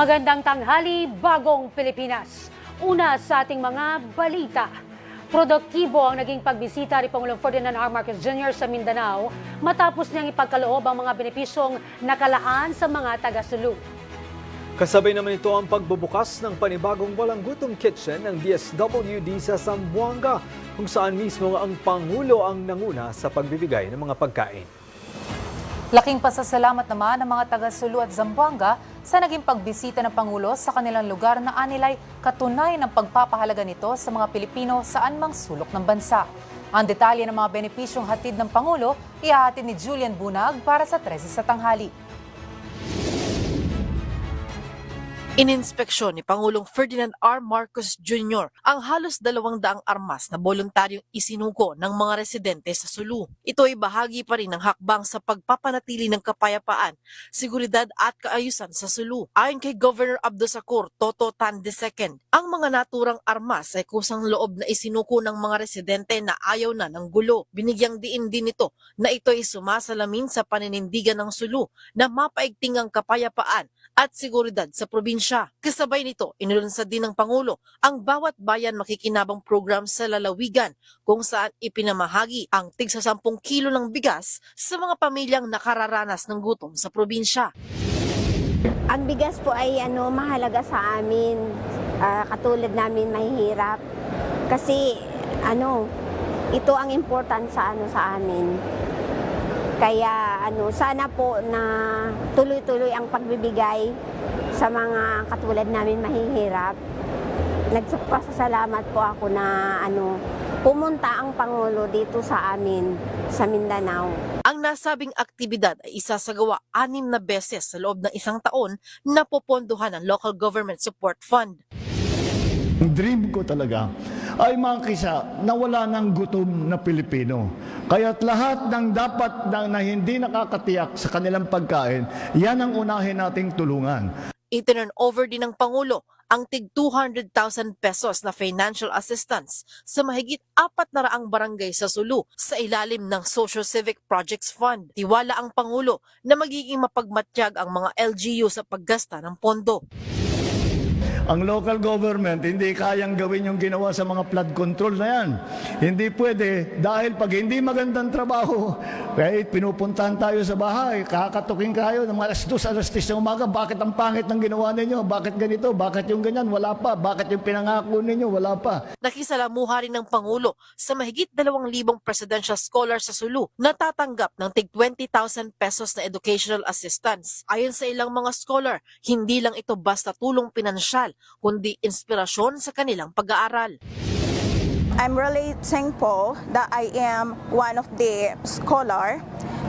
Magandang tanghali, bagong Pilipinas. Una sa ating mga balita. Produktibo ang naging pagbisita ni Pangulong Ferdinand R. Marcos Jr. sa Mindanao matapos niyang ipagkaloob ang mga benepisyong nakalaan sa mga taga-Sulu. Kasabay naman ito ang pagbubukas ng panibagong walang gutom kitchen ng DSWD sa Zamboanga, kung saan mismo ang Pangulo ang nanguna sa pagbibigay ng mga pagkain. Laking pasasalamat naman ng mga taga-Sulu at Zamboanga sa naging pagbisita ng Pangulo sa kanilang lugar na anilay katunay ng pagpapahalaga nito sa mga Pilipino saan mang sulok ng bansa. Ang detalye ng mga benepisyong hatid ng Pangulo, ihahatid ni Julian Bunag para sa 13 sa tanghali. Ininspeksyon ni Pangulong Ferdinand R. Marcos Jr. ang halos 200 armas na voluntaryong isinuko ng mga residente sa Sulu. Ito ay bahagi pa rin ng hakbang sa pagpapanatili ng kapayapaan, seguridad at kaayusan sa Sulu. Ayon kay Governor Abdussakur Toto Tan II, ang mga naturang armas ay kusang loob na isinuko ng mga residente na ayaw na ng gulo. Binigyang diin din ito na ito ay sumasalamin sa paninindigan ng Sulu na mapaigting ang kapayapaan at seguridad sa probinsya. Kasabay nito, inilunsad din ng Pangulo ang Bawat Bayan Makikinabang program sa lalawigan, kung saan ipinamahagi ang tig sa 10 kilo ng bigas sa mga pamilyang nakararanas ng gutom sa probinsya. Ang bigas po ay mahalaga sa amin, katulad namin mahihirap. Kasi ito ang important sa amin. Kaya sana po na tuloy-tuloy ang pagbibigay sa mga katulad namin mahihirap. Nagpasalamat po ako na pumunta ang Pangulo dito sa amin sa Mindanao. Ang nasabing aktibidad ay isasagawa 6 na beses sa loob ng 1 taon na popondohan ng Local Government Support Fund. Ang dream ko talaga ay makisa na wala ng gutom na Pilipino. Kaya't lahat ng dapat na hindi nakakatiyak sa kanilang pagkain, yan ang unahin nating tulungan. Itinurn over din ng Pangulo ang tig 200,000 pesos na financial assistance sa mahigit 400 barangay sa Sulu sa ilalim ng Social Civic Projects Fund. Tiwala ang Pangulo na magiging mapagmatyag ang mga LGU sa paggasta ng pondo. Ang local government hindi kayang gawin yung ginawa sa mga flood control na yan. Hindi pwede dahil pag hindi magandang trabaho, kahit pinupuntahan tayo sa bahay, kakatukin kayo ng mga alas 2, alas 3 ng umaga, bakit ang pangit ng ginawa ninyo? Bakit ganito? Bakit yung ganyan? Wala pa. Bakit yung pinangako ninyo? Wala pa. Nakisalamuha rin ng Pangulo sa mahigit 2,000 presidential scholars sa Sulu na tatanggap ng tig 20,000 pesos na educational assistance. Ayon sa ilang mga scholar, hindi lang ito basta tulong pinansyal, kundi inspirasyon sa kanilang pag-aaral. I'm really thankful that I am one of the scholar.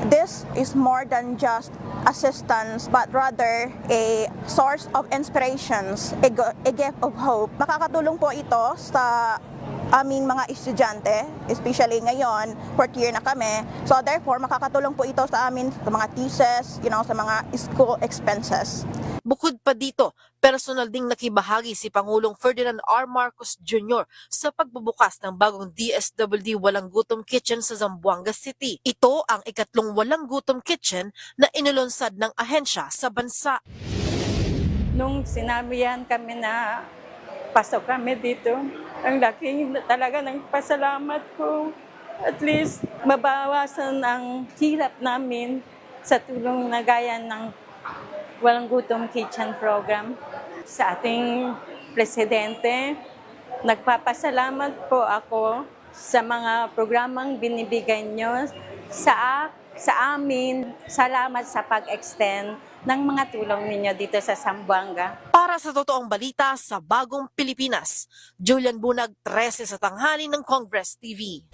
This is more than just assistance, but rather a source of inspirations, a gift of hope. Makakatulong po ito sa aming mga estudyante, especially ngayon, 4th year na kami. So therefore, makakatulong po ito sa amin sa mga thesis, sa mga school expenses. Bukod pa dito, personal ding nakibahagi si Pangulong Ferdinand R. Marcos Jr. sa pagbubukas ng bagong DSWD Walang Gutom Kitchen sa Zamboanga City. Ito ang ikatlong Walang Gutom Kitchen na inilunsad ng ahensya sa bansa. Nung sinabi yan kami na pasok kami dito, ang laking talaga ng pasalamat ko. At least mabawasan ang hirap namin sa tulong na gaya ng Walang Gutom Kitchen program. Sa ating presidente, nagpapasalamat po ako sa mga programang binibigay nyo sa amin. Salamat sa pag-extend ng mga tulong ninyo dito sa Zamboanga. Para sa totoong balita sa Bagong Pilipinas, Julian Bunag, 13 sa tanghali ng Congress TV.